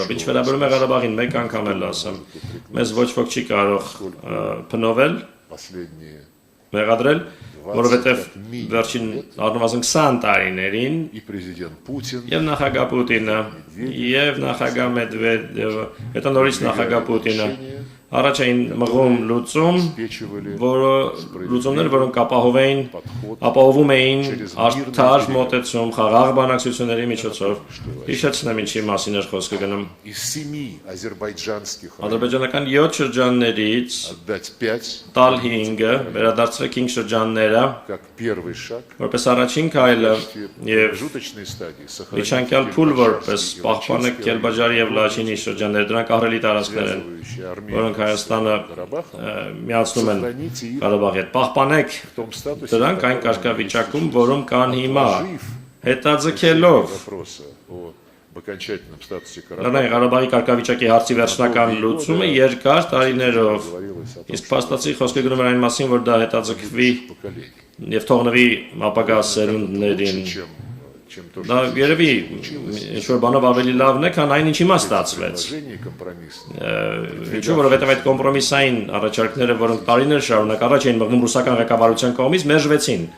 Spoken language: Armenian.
կերպով։ Ինչ վերաբերում է Ղարաբաղին, մեկ անգամ էլ ասեմ, մեզ ոչ ոք չի կարող փնովել, մեղադրել, որովհետև վերջին առնվազն 20 տարիներին եւ նախագահ Պուտինը եւ նախագահ Մեդվեդևը, հետո նորից նախագահ Պուտինը առաջ էին մղում լուծումներ, որոնք ապահովում էին արդար մոտեցում խաղաղ բանակցությունների միջոցով։ Հիշեցնեմ ինչի մասին էր խոսքը գնում։ Ադրբեջանական 7 շրջաններից տալ 5-ը, վերադարձրեք 5 շրջանները, որպես առաջին քայլը եւ միջանկյալ փուլ որպես պահպանեք Քելբաջարի եւ Լաչինի շրջանները, դրանք ահռելի տարածքներ են, որոնք Հայաստանը միացնում են Ղարաբաղի հետ, պահպանեք դրանք այն կարգավիճակում, որում կան հիմա, հետաձգելով Ղարաբաղի կարգավիճակի հարցի վերջնական լուծումը երկար տարիներով, իսկ փաստացի խոսքը գնում էր այն մասին, որ դա հետաձգվի եւ թողնվի ապագա սերունդներին։ Դա երևի ինչ-որ բանով ավելի լավն է, քան այն ինչ հիմա ստացվեց։ Ինչու, որովհետև այդ կոմպրոմիսային առաջարկները, որոնք տարիներ շարունակ առաջ էին մղվում ռուսական ղեկավարության կողմից, մերժվեցին։